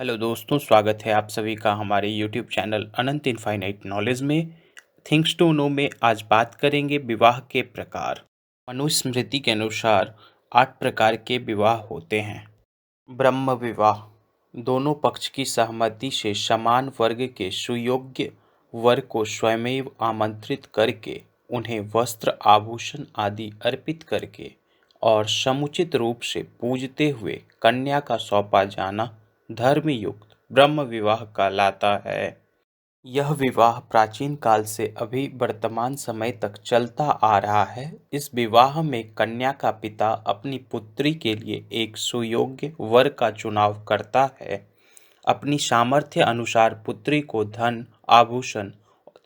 Hello दोस्तों, स्वागत है आप सभी का हमारे यूट्यूब चैनल अनंत इनफाइनाइट नॉलेज में। थिंग्स टू नो में आज बात करेंगे विवाह के प्रकार। मनुस्मृति के अनुसार 8 प्रकार के विवाह होते हैं। ब्रह्म विवाह, दोनों पक्ष की सहमति से समान वर्ग के सुयोग्य वर को स्वयमेव आमंत्रित करके उन्हें वस्त्र आभूषण आदि अर्पित करके और समुचित रूप से पूजते हुए कन्या का सौंपा जाना धर्मयुक्त ब्रह्म विवाह कहलाता है। यह विवाह प्राचीन काल से अभी वर्तमान समय तक चलता आ रहा है। इस विवाह में कन्या का पिता अपनी पुत्री के लिए एक सुयोग्य वर का चुनाव करता है, अपनी सामर्थ्य अनुसार पुत्री को धन, आभूषण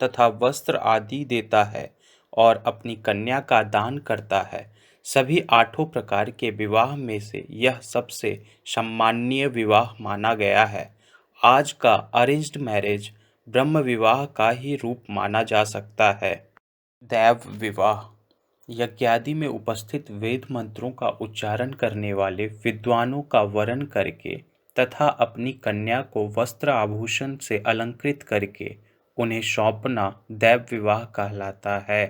तथा वस्त्र आदि देता है और अपनी कन्या का दान करता है। सभी 8 प्रकार के विवाह में से यह सबसे सम्माननीय विवाह माना गया है। आज का अरेंज्ड मैरिज ब्रह्म विवाह का ही रूप माना जा सकता है। दैव विवाह, यज्ञादि में उपस्थित वेद मंत्रों का उच्चारण करने वाले विद्वानों का वरण करके तथा अपनी कन्या को वस्त्र आभूषण से अलंकृत करके उन्हें सौंपना दैव विवाह कहलाता है।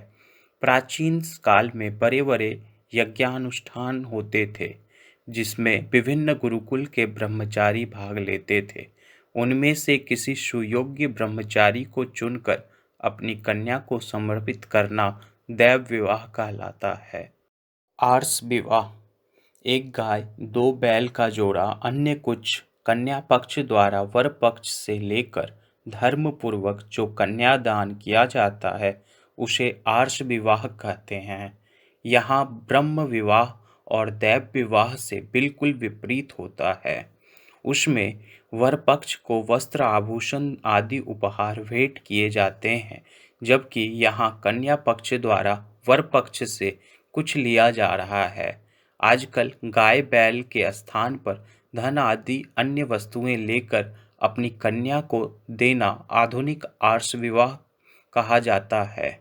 प्राचीन काल में बड़े बड़े यज्ञानुष्ठान होते थे जिसमें विभिन्न गुरुकुल के ब्रह्मचारी भाग लेते थे। उनमें से किसी सुयोग्य ब्रह्मचारी को चुनकर अपनी कन्या को समर्पित करना दैव विवाह कहलाता है। आर्ष विवाह, एक गाय, 2 बैल का जोड़ा, अन्य कुछ कन्या पक्ष द्वारा वर पक्ष से लेकर धर्मपूर्वक जो कन्यादान किया जाता है उसे आर्ष विवाह कहते हैं। यहाँ ब्रह्म विवाह और दैव विवाह से बिल्कुल विपरीत होता है। उसमें वर पक्ष को वस्त्र आभूषण आदि उपहार भेंट किए जाते हैं, जबकि यहाँ कन्या पक्ष द्वारा वर पक्ष से कुछ लिया जा रहा है। आजकल गाय बैल के स्थान पर धन आदि अन्य वस्तुएं लेकर अपनी कन्या को देना आधुनिक आर्ष विवाह कहा जाता है।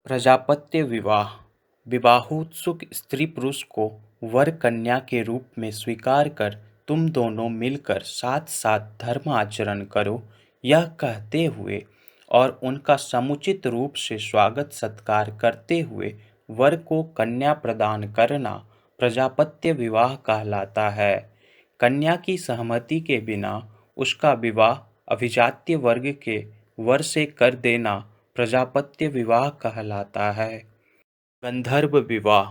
प्रजापत्य विवाह, विवाहोत्सुक स्त्री पुरुष को वर कन्या के रूप में स्वीकार कर तुम दोनों मिलकर साथ साथ धर्म आचरण करो, यह कहते हुए और उनका समुचित रूप से स्वागत सत्कार करते हुए वर को कन्या प्रदान करना प्रजापत्य विवाह कहलाता है। कन्या की सहमति के बिना उसका विवाह अभिजात्य वर्ग के वर से कर देना प्रजापत्य विवाह कहलाता है। गंधर्व विवाह,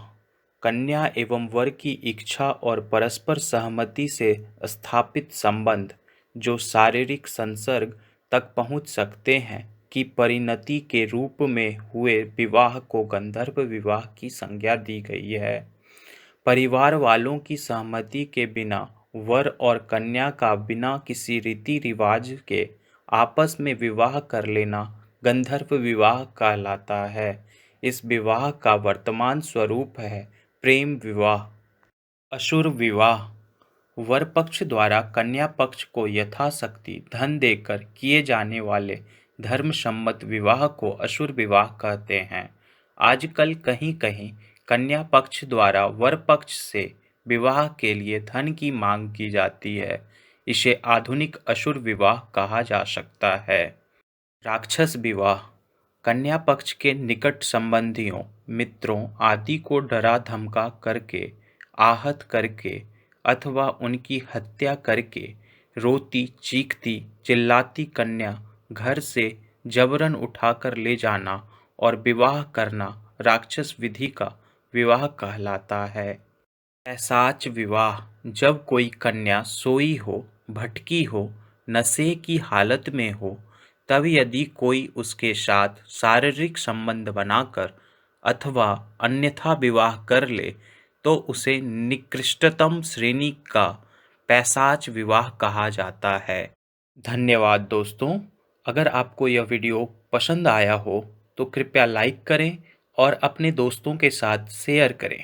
कन्या एवं वर की इच्छा और परस्पर सहमति से स्थापित संबंध जो शारीरिक संसर्ग तक पहुंच सकते हैं की परिणति के रूप में हुए विवाह को गंधर्व विवाह की संज्ञा दी गई है। परिवार वालों की सहमति के बिना वर और कन्या का बिना किसी रीति रिवाज के आपस में विवाह कर लेना गंधर्व विवाह कहलाता है। इस विवाह का वर्तमान स्वरूप है प्रेम विवाह। असुर विवाह, वर पक्ष द्वारा कन्या पक्ष को यथाशक्ति धन देकर किए जाने वाले धर्मसम्मत विवाह को असुर विवाह कहते हैं। आजकल कहीं कहीं कन्या पक्ष द्वारा वर पक्ष से विवाह के लिए धन की मांग की जाती है। इसे आधुनिक असुर विवाह कहा जा सकता है। राक्षस विवाह, कन्या पक्ष के निकट संबंधियों, मित्रों आदि को डरा धमका करके, आहत करके अथवा उनकी हत्या करके रोती चीखती चिल्लाती कन्या घर से जबरन उठाकर ले जाना और विवाह करना राक्षस विधि का विवाह कहलाता है। पैशाच विवाह, जब कोई कन्या सोई हो, भटकी हो, नशे की हालत में हो, तब यदि कोई उसके साथ शारीरिक संबंध बनाकर अथवा अन्यथा विवाह कर ले तो उसे निकृष्टतम श्रेणी का पैशाच विवाह कहा जाता है। धन्यवाद दोस्तों। अगर आपको यह वीडियो पसंद आया हो तो कृपया लाइक करें और अपने दोस्तों के साथ शेयर करें।